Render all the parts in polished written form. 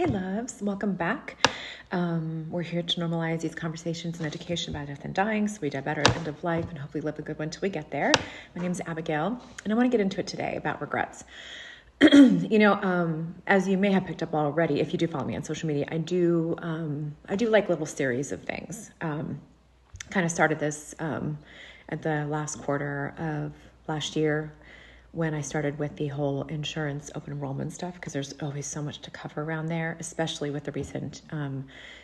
Hey loves, welcome back. We're here to normalize these conversations and education about death and dying so we die better at the end of life and hopefully live a good one till we get there. My name is Abigail and I want to get into it today about regrets. As you may have picked up already, if you do follow me on social media, I do like little series of things. Kind of started this at the last quarter of last year when I started with the whole insurance open enrollment stuff, because there's always so much to cover around there, especially with the recent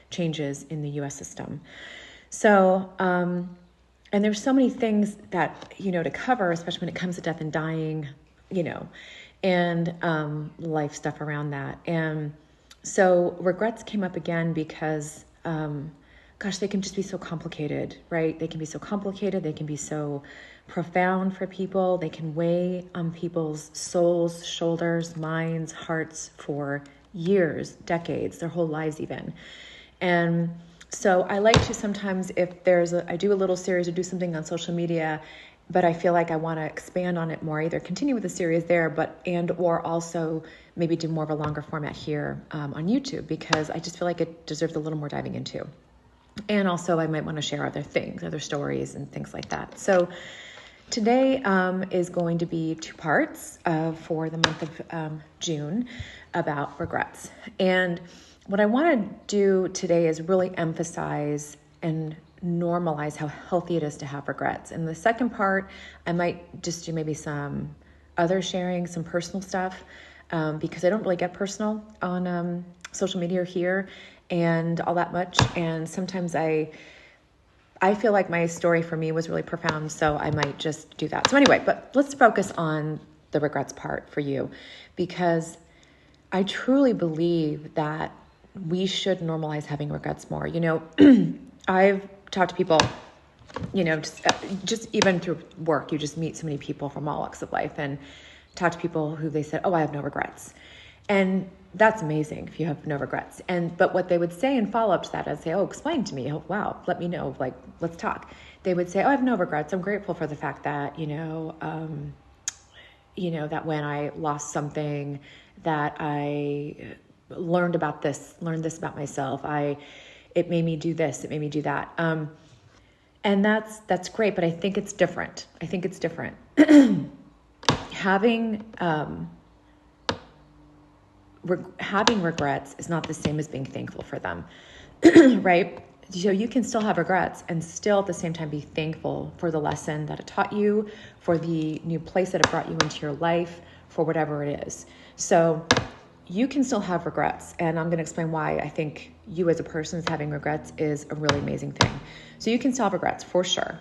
changes in the U.S. system. So, and there's so many things that, to cover, especially when it comes to death and dying, and life stuff around that. And so regrets came up again because, they can just be so complicated, right? They can be so complicated. They can be so profound for people. They can weigh on people's souls, shoulders, minds, hearts for years, decades, their whole lives even. And so I like to sometimes, if I do a little series or do something on social media, but I feel like I want to expand on it more, either continue with the series there, or also maybe do more of a longer format here on YouTube, because I just feel like it deserves a little more diving into. And also I might want to share other things, other stories and things like that. So today is going to be 2 parts for the month of June about regrets. And what I want to do today is really emphasize and normalize how healthy it is to have regrets. In the second part, I might just do maybe some other sharing, some personal stuff, because I don't really get personal on social media or here and all that much. And sometimes I feel like my story for me was really profound, so I might just do that. So anyway, but let's focus on the regrets part for you, because I truly believe that we should normalize having regrets more. I've talked to people, just even through work, you just meet so many people from all walks of life and talk to people who they said, I have no regrets. And that's amazing if you have no regrets. But what they would say in follow-up to that, I'd say, explain to me. Wow, let me know, let's talk. They would say, I have no regrets. I'm grateful for the fact that, that when I lost something, that I learned this about myself. It made me do this, it made me do that. And that's great, but I think it's different. Having regrets is not the same as being thankful for them, right? So you can still have regrets and still at the same time be thankful for the lesson that it taught you, for the new place that it brought you into your life, for whatever it is. So you can still have regrets, and I'm going to explain why I think you as a person having regrets is a really amazing thing. So you can still have regrets for sure.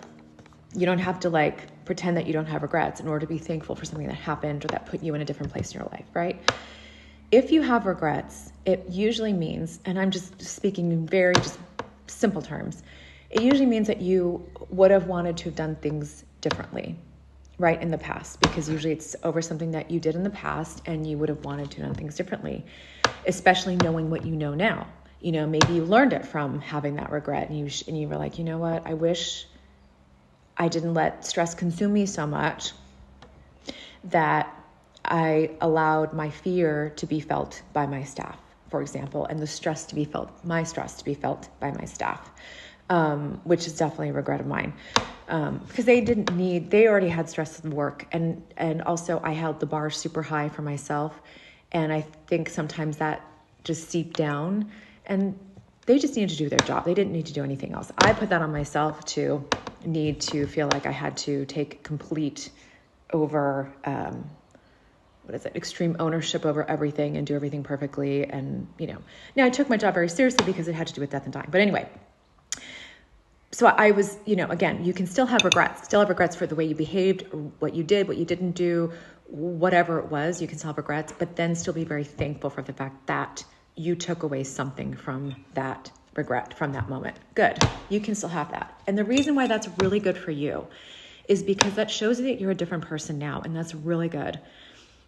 You don't have to pretend that you don't have regrets in order to be thankful for something that happened or that put you in a different place in your life, right? If you have regrets, it usually means, and I'm just speaking in very just simple terms, it usually means that you would have wanted to have done things differently, right, in the past, because usually it's over something that you did in the past and you would have wanted to have done things differently, especially knowing what you know now. Maybe you learned it from having that regret and you were like, you know what, I wish I didn't let stress consume me so much that I allowed my fear to be felt by my staff, for example, and my stress to be felt by my staff, which is definitely a regret of mine, because they already had stress in work, and also I held the bar super high for myself, and I think sometimes that just seeped down, and they just needed to do their job. They didn't need to do anything else. I put that on myself to need to feel like I had to take complete over, extreme ownership over everything and do everything perfectly. And, now I took my job very seriously because it had to do with death and dying. But anyway, so I was, again, you can still have regrets for the way you behaved, or what you did, what you didn't do, whatever it was, you can still have regrets, but then still be very thankful for the fact that you took away something from that regret, from that moment. Good. You can still have that. And the reason why that's really good for you is because that shows that you're a different person now. And that's really good.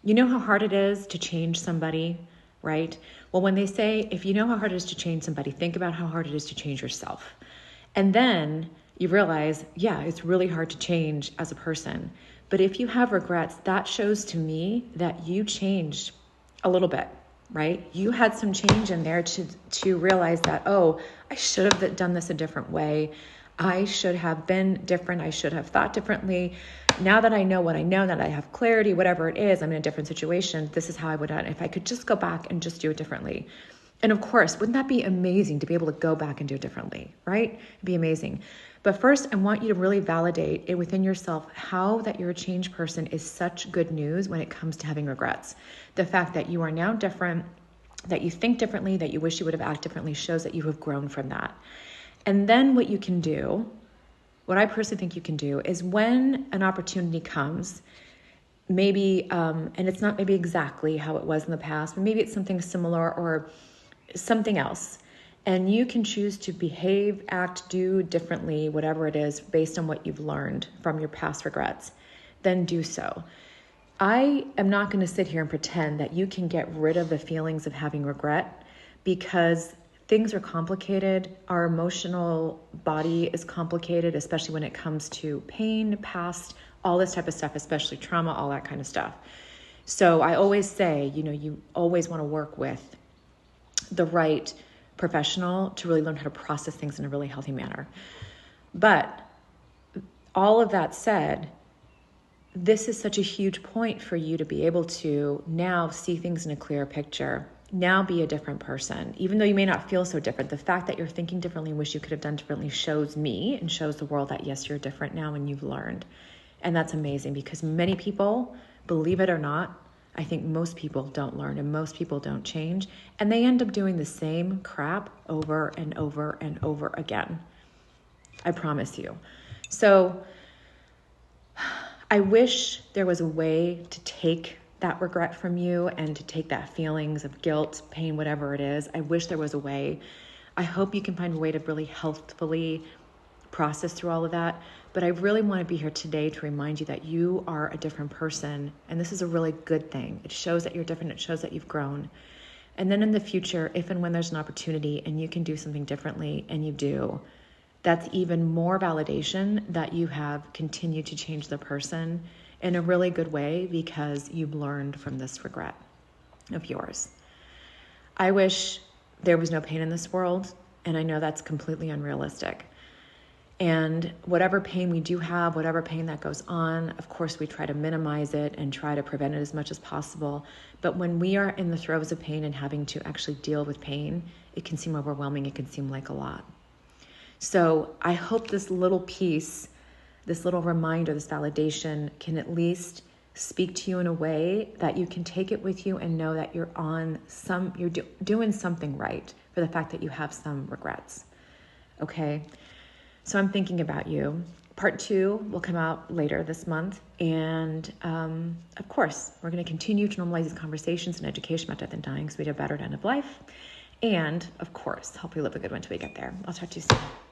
You know how hard it is to change somebody, right? Well, when they say, if you know how hard it is to change somebody, think about how hard it is to change yourself. And then you realize, yeah, it's really hard to change as a person. But if you have regrets, that shows to me that you changed a little bit. right? You had some change in there to realize that, oh, I should have done this a different way. I should have been different. I should have thought differently. Now that I know what I know, that I have clarity, whatever it is, I'm in a different situation. This is how I would have done it if I could just go back and just do it differently. And of course, wouldn't that be amazing to be able to go back and do it differently, right? It'd be amazing. But first, I want you to really validate it within yourself how that you're a changed person is such good news when it comes to having regrets. The fact that you are now different, that you think differently, that you wish you would have acted differently shows that you have grown from that. And then what you can do, what I personally think you can do, is when an opportunity comes, maybe, and it's not maybe exactly how it was in the past, but maybe it's something similar or something else. And you can choose to behave, act, do differently, whatever it is, based on what you've learned from your past regrets, then do so. I am not going to sit here and pretend that you can get rid of the feelings of having regret, because things are complicated. Our emotional body is complicated, especially when it comes to pain, past, all this type of stuff, especially trauma, all that kind of stuff. So I always say, you always want to work with the right professional to really learn how to process things in a really healthy manner. But all of that said, this is such a huge point for you to be able to now see things in a clearer picture, now be a different person. Even though you may not feel so different, the fact that you're thinking differently and wish you could have done differently shows me and shows the world that yes, you're different now and you've learned. And that's amazing, because many people, believe it or not, I think most people don't learn and most people don't change, and they end up doing the same crap over and over and over again. I promise you. So I wish there was a way to take that regret from you and to take that feelings of guilt, pain, whatever it is. I wish there was a way. I hope you can find a way to really healthfully process through all of that. But I really want to be here today to remind you that you are a different person. And this is a really good thing. It shows that you're different. It shows that you've grown. And then in the future, if and when there's an opportunity and you can do something differently and you do, that's even more validation that you have continued to change the person in a really good way, because you've learned from this regret of yours. I wish there was no pain in this world, and I know that's completely unrealistic. And whatever pain we do have, whatever pain that goes on, of course, we try to minimize it and try to prevent it as much as possible. But when we are in the throes of pain and having to actually deal with pain, it can seem overwhelming. It can seem like a lot. So I hope this little piece, this little reminder, this validation can at least speak to you in a way that you can take it with you and know that you're doing something right for the fact that you have some regrets. Okay? So I'm thinking about you. Part 2 will come out later this month. And of course, we're going to continue to normalize these conversations and education about death and dying so we do better at the end of life. And of course, help you live a good one till we get there. I'll talk to you soon.